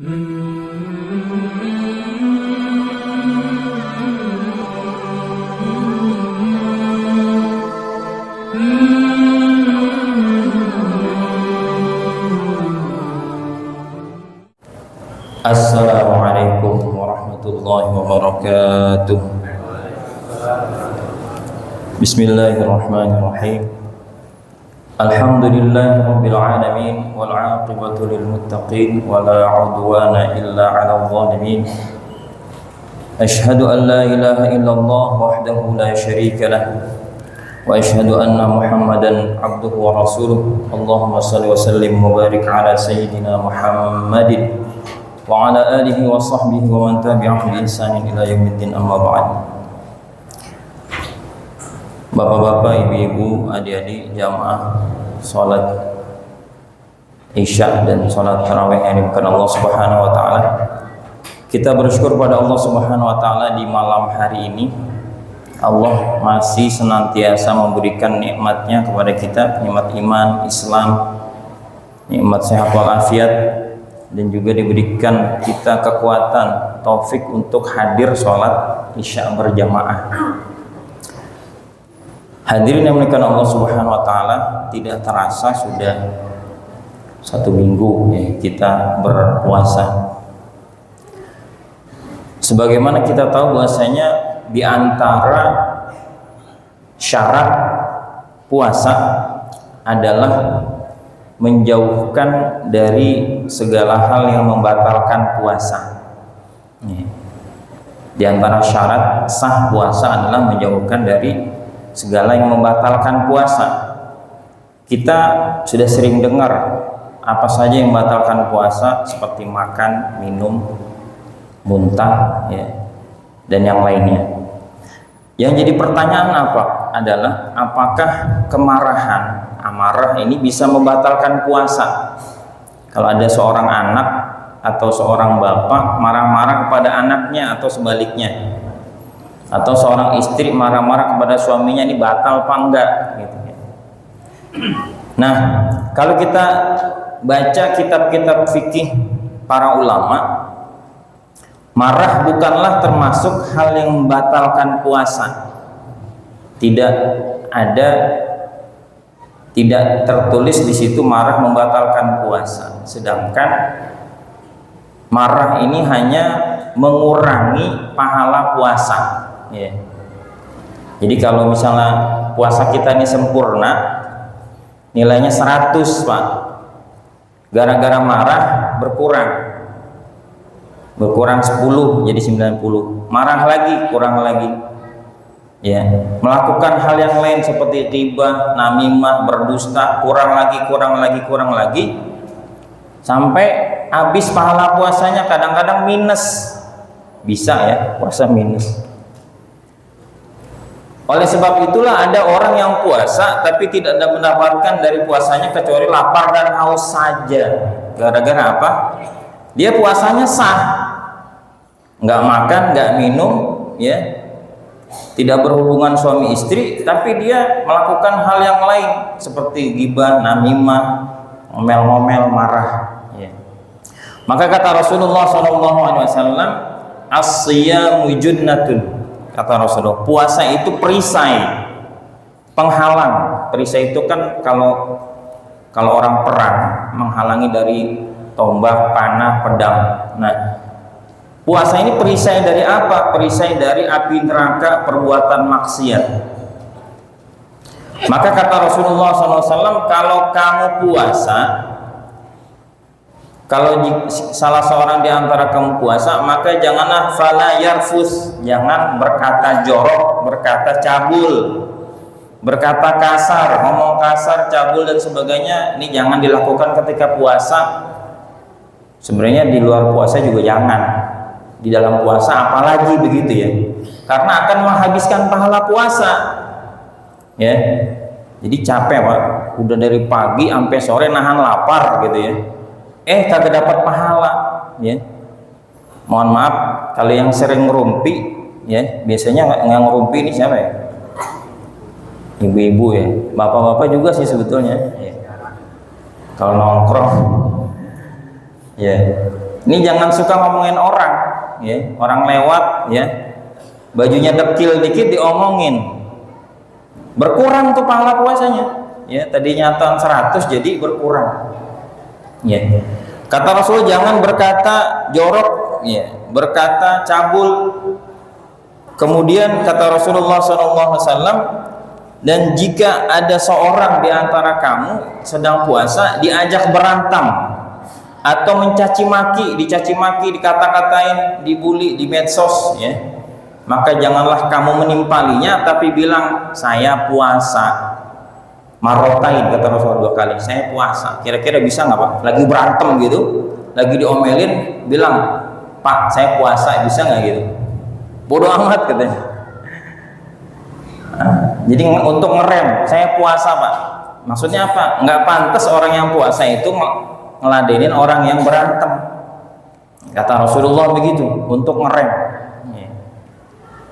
Assalamualaikum warahmatullahi wabarakatuh. Bismillahirrahmanirrahim. Alhamdulillahi rabbil alamin wal 'aqibatu lil muttaqin wa la 'udwana illa 'alal zalimin. Asyhadu an la ilaha illallah wahdahu la syarika lah wa asyhadu anna Muhammadan 'abduhu wa rasuluh. Allahumma shalli wa sallim wa barik 'ala sayyidina Muhammadin wa 'ala alihi wa sahbihi wa man tabi'ahum bi ihsanin ila yaumiddin, amma ba'd. Bapak-bapak, ibu-ibu, adik-adik jamaah salat Isya dan salat tarawih yang dimuliakan Allah Subhanahu wa taala. Kita bersyukur pada Allah Subhanahu wa taala di malam hari ini Allah masih senantiasa memberikan nikmatnya kepada kita, nikmat iman, Islam, nikmat sehat walafiat, dan juga diberikan kita kekuatan, taufik untuk hadir sholat Isya berjamaah. Hadirin yang dimuliakan Allah Subhanahu wa taala, tidak terasa sudah 1 minggu ya kita berpuasa. Sebagaimana kita tahu bahwasanya di antara syarat puasa adalah menjauhkan dari segala hal yang membatalkan puasa. Di antara syarat sah puasa adalah menjauhkan dari segala yang membatalkan puasa. Kita sudah sering dengar apa saja yang membatalkan puasa, seperti makan, minum, muntah, ya, dan yang lainnya. Yang jadi pertanyaan adalah apakah kemarahan, amarah ini bisa membatalkan puasa? Kalau ada seorang anak atau seorang bapak marah-marah kepada anaknya atau sebaliknya, atau seorang istri marah-marah kepada suaminya, ini batal apa enggak gitu. Nah, kalau kita baca kitab-kitab fikih para ulama, marah bukanlah termasuk hal yang membatalkan puasa. Tidak tertulis di situ marah membatalkan puasa. Sedangkan marah ini hanya mengurangi pahala puasa. Ya. Jadi kalau misalnya puasa kita ini sempurna, nilainya 100 Pak, gara-gara marah berkurang 10 jadi 90, marah lagi kurang lagi, ya, melakukan hal yang lain seperti ghibah, namimah, berdusta, kurang lagi, sampai habis pahala puasanya. Kadang-kadang minus, bisa ya puasa minus. Oleh sebab itulah ada orang yang puasa tapi tidak ada mendapatkan dari puasanya kecuali lapar dan haus saja. Gara-gara apa? Dia puasanya sah, nggak makan, nggak minum, ya, tidak berhubungan suami istri, tapi dia melakukan hal yang lain seperti ghibah, namimah, ngomel-ngomel, marah, ya. Maka kata Rasulullah SAW, as-siyamu junnatun. Kata Rasulullah, puasa itu perisai, penghalang. Perisai itu kan kalau orang perang menghalangi dari tombak, panah, pedang. Nah, puasa ini perisai dari apa? Perisai dari api neraka perbuatan maksiat. Maka kata Rasulullah SAW, kalau kamu puasa, kalau salah seorang di antara kamu puasa, maka janganlah fala yarfus, jangan berkata jorok, berkata cabul, berkata kasar, ngomong kasar, cabul dan sebagainya. Ini jangan dilakukan ketika puasa. Sebenarnya di luar puasa juga jangan, di dalam puasa apalagi begitu ya, karena akan menghabiskan pahala puasa, ya. Jadi capek Pak, udah dari pagi sampai sore nahan lapar gitu ya, kagak dapat pahala, ya. Mohon maaf kalau yang sering ngerumpi, ya, biasanya nggak ngerumpi ini siapa ya? Ibu-ibu ya, bapak-bapak juga sih sebetulnya, ya. Kalau nongkrong, ya, Ini jangan suka ngomongin orang, ya. Orang lewat, ya, bajunya dekil dikit diomongin, berkurang tuh pahala puasanya, ya. Tadinya tahun 100 jadi berkurang, ya. Kata Rasul, jangan berkata jorok, ya, berkata cabul. Kemudian kata Rasulullah SAW, dan jika ada seorang di antara kamu sedang puasa diajak berantem atau mencaci maki, dicaci maki, dikata-katain, dibully di medsos, ya, maka janganlah kamu menimpalinya, tapi bilang saya puasa. Marotain kata Rasulullah 2 kali, saya puasa. Kira-kira bisa nggak Pak? Lagi berantem gitu, lagi diomelin, bilang Pak saya puasa, bisa nggak gitu? Bodoh amat katanya. Jadi untuk ngerem, saya puasa Pak. Maksudnya apa? Nggak pantas orang yang puasa itu ngeladenin orang yang berantem. Kata Rasulullah begitu, untuk ngerem, ya.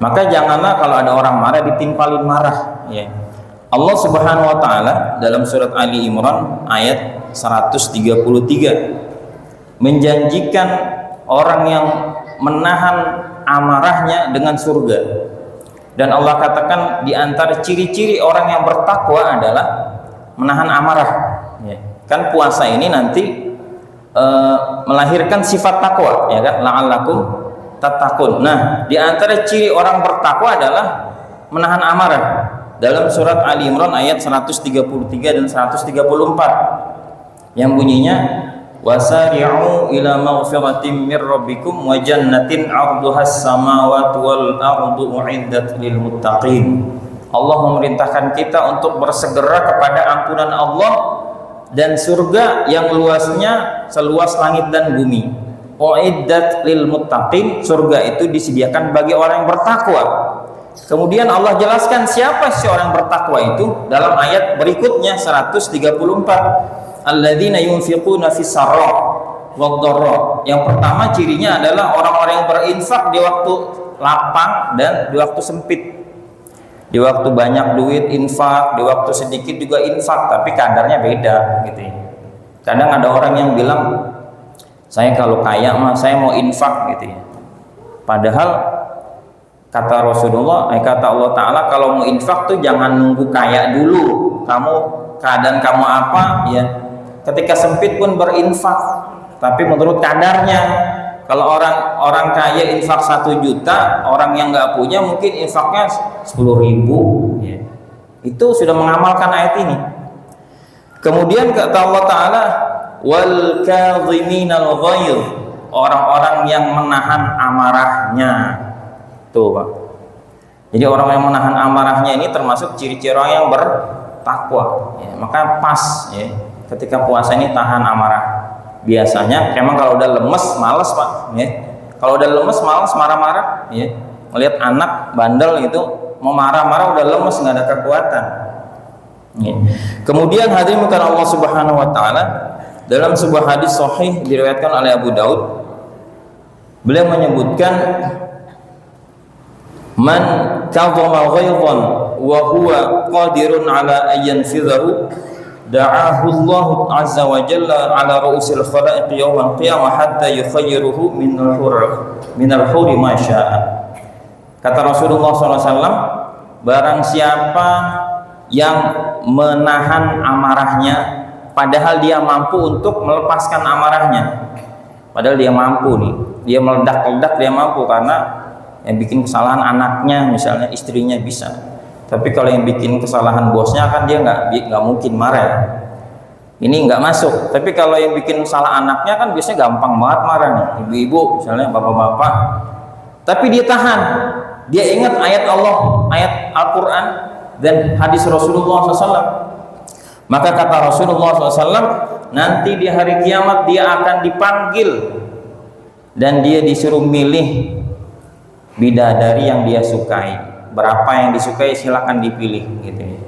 Maka janganlah kalau ada orang marah ditimpalin marah, ya. Allah Subhanahu wa taala dalam surat Ali Imran ayat 133 menjanjikan orang yang menahan amarahnya dengan surga. Dan Allah katakan di antara ciri-ciri orang yang bertakwa adalah menahan amarah, ya. Kan puasa ini nanti melahirkan sifat takwa, ya kan, la'allakum tattaqun. Nah, di antara ciri orang bertakwa adalah menahan amarah. Dalam surat Ali Imran ayat 133 dan 134 yang bunyinya wasari'u ila maghfiratin mir rabbikum wa jannatin 'arduhas samawati wal ardu u'iddat lil muttaqin. Allah memerintahkan kita untuk bersegera kepada ampunan Allah dan surga yang luasnya seluas langit dan bumi. U'iddat lil muttaqin, surga itu disediakan bagi orang yang bertakwa. Kemudian Allah jelaskan siapa si orang bertakwa itu dalam ayat berikutnya 134. Alladzina yunfiquna fis sarra wad dharra. Yang pertama cirinya adalah orang-orang yang berinfak di waktu lapang dan di waktu sempit. Di waktu banyak duit infak, di waktu sedikit juga infak, tapi kadarnya beda gitu ya. Kadang ada orang yang bilang saya kalau kaya mah saya mau infak gitu ya. Padahal kata Rasulullah, kata Allah Ta'ala, kalau mau infak tuh jangan nunggu kaya dulu. Kamu keadaan kamu apa ya, ketika sempit pun berinfak, tapi menurut kadarnya. Kalau orang kaya infak 1 juta, orang yang nggak punya mungkin infaknya 10.000, ya. Itu sudah mengamalkan ayat ini. Kemudian kata Allah Ta'ala, wal kadhiminal ghaidh, orang-orang yang menahan amarahnya. Tuh Pak. Jadi orang yang menahan amarahnya ini termasuk ciri-ciri orang yang bertakwa, ya. Maka pas, ya, ketika puasa ini tahan amarah. Biasanya memang kalau udah lemes malas Pak, ya. Kalau udah lemes malas marah-marah, ya. Melihat anak bandel itu mau marah-marah udah lemes, nggak ada kekuatan, ya. Kemudian hadirin karena Allah Subhanahu wa taala dalam sebuah hadis sahih diriwayatkan oleh Abu Daud, beliau menyebutkan man kadhama ghaidhan wa huwa qadirun ala ayyan fidhahu da'ahu Allah azza wa jalla ala ru'usil khalaiq yawmal qiyamah hatta yukhayyiruhu minal huri ma syaa. Kata Rasulullah SAW, barang siapa yang menahan amarahnya padahal dia mampu untuk melepaskan amarahnya, padahal dia mampu nih, dia meledak-ledak, dia mampu karena yang bikin kesalahan anaknya misalnya, istrinya bisa. Tapi kalau yang bikin kesalahan bosnya kan dia nggak mungkin marah. Ini nggak masuk. Tapi kalau yang bikin salah anaknya kan biasanya gampang banget marah nih. Ibu-ibu misalnya, bapak-bapak. Tapi dia tahan. Dia ingat ayat Allah, ayat Al-Quran dan hadis Rasulullah SAW. Maka kata Rasulullah SAW, nanti di hari kiamat dia akan dipanggil dan dia disuruh milih bidadari yang dia sukai. Berapa yang disukai silakan dipilih gitu ya.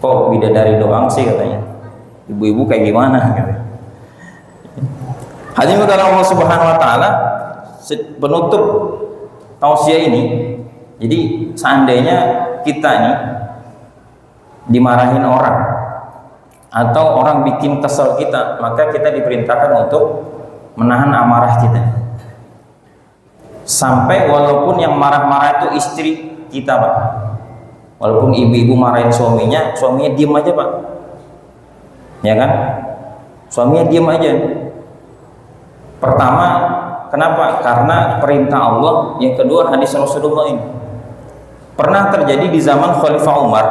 Kok bidadari doang sih katanya, ibu-ibu kayak gimana gitu. Hadirin karena Allah Subhanahu wa taala, penutup tausiah ini, jadi seandainya kita nih dimarahin orang atau orang bikin kesel kita, maka kita diperintahkan untuk menahan amarah kita. Sampai walaupun yang marah-marah itu istri kita, Pak. Walaupun ibu-ibu marahin suaminya diem aja, Pak. Ya kan? Suaminya diem aja. Pertama, kenapa? Karena perintah Allah. Yang kedua, hadis Rasulullah ini. Pernah terjadi di zaman Khalifah Umar.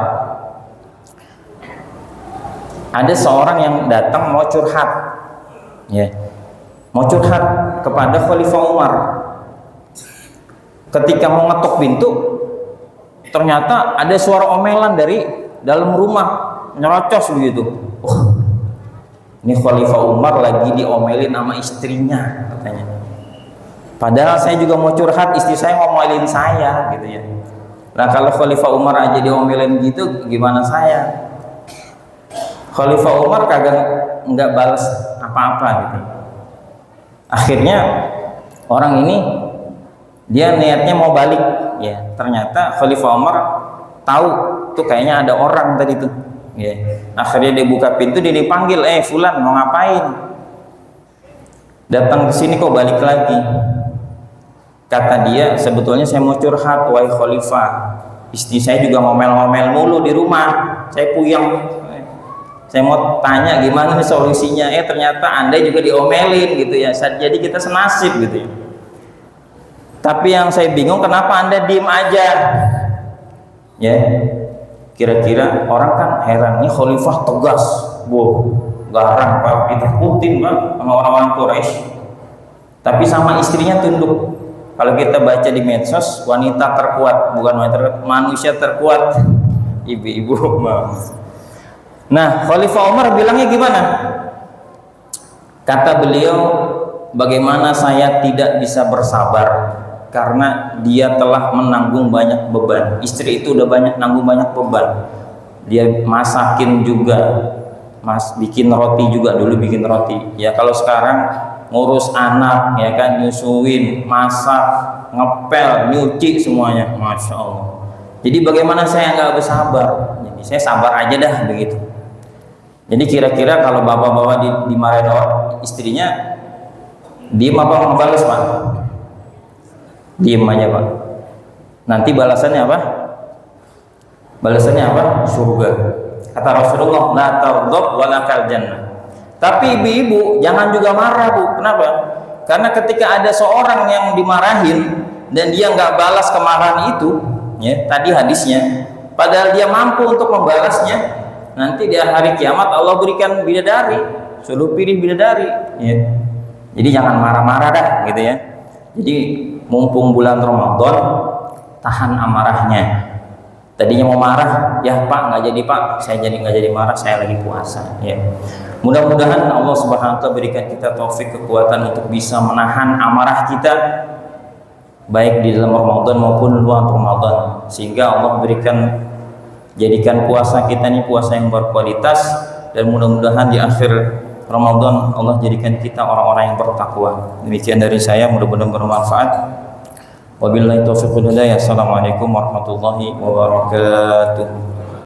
Ada seorang yang datang mau curhat, ya, mau curhat kepada Khalifah Umar. Ketika mau ngetok pintu, ternyata ada suara omelan dari dalam rumah, nyerocos begitu. Oh, ini Khalifah Umar lagi diomelin sama istrinya, katanya. Padahal saya juga mau curhat, istri saya ngomelin saya, gitu ya. Nah, kalau Khalifah Umar aja diomelin gitu, gimana saya? Khalifah Umar nggak balas apa-apa gitu. Akhirnya orang ini dia niatnya mau balik, ya. Ternyata Khalifah Umar tahu tuh kayaknya ada orang tadi tuh, ya. Akhirnya dia buka pintu, dia dipanggil, Fulan mau ngapain? Datang ke sini kok balik lagi? Kata dia, sebetulnya saya mau curhat, wahai Khalifah. Istri saya juga ngomel-ngomel mulu di rumah, saya puyeng. Saya mau tanya gimana nih solusinya. Ternyata Anda juga diomelin gitu ya. Jadi kita senasib gitu ya. Tapi yang saya bingung, kenapa Anda diem aja? Ya, kira-kira orang kan heran, ini Khalifah tegas, garang, Pak, ditakutin, Pak, sama orang-orang Quraisy. Tapi sama istrinya tunduk. Kalau kita baca di medsos, wanita terkuat, bukan wanita terkuat, manusia terkuat, ibu-ibu. Nah, Khalifah Umar bilangnya gimana? Kata beliau, bagaimana saya tidak bisa bersabar karena dia telah menanggung banyak beban. Istri itu udah nanggung banyak beban. Dia masakin juga, bikin roti juga, dulu bikin roti. Ya kalau sekarang ngurus anak, ya kan, nyusuin, masak, ngepel, nyuci semuanya, masya Allah. Jadi bagaimana saya nggak bersabar? Jadi saya sabar aja dah begitu. Jadi kira-kira kalau bapak-bapak dimarahin istrinya, diem apa ngebales, Pak? Diem aja, Pak. Nanti balasannya apa? Balasannya apa? Surga. Kata Rasulullah, la taghdab wa lakal jannah. Tapi ibu-ibu jangan juga marah, Bu. Kenapa? Karena ketika ada seorang yang dimarahin dan dia nggak balas kemarahan itu, ya tadi hadisnya, padahal dia mampu untuk membalasnya, nanti di hari kiamat Allah berikan bidadari, suruh pilih bidadari, ya. Jadi jangan marah-marah dah, gitu ya. Jadi mumpung bulan Ramadan, tahan amarahnya. Tadinya mau marah, ya Pak nggak jadi Pak, saya jadi nggak jadi marah, saya lagi puasa, ya. Mudah-mudahan Allah Subhanahu wa Ta'ala berikan kita taufik, kekuatan untuk bisa menahan amarah kita, baik di dalam Ramadan maupun luar Ramadan, sehingga Allah jadikan puasa kita ini puasa yang berkualitas, dan mudah-mudahan di akhir Ramadan Allah jadikan kita orang-orang yang bertakwa. Demikian dari saya, mudah-mudahan bermanfaat. Wabillahi taufiq wal hidayah. Assalamualaikum warahmatullahi wabarakatuh.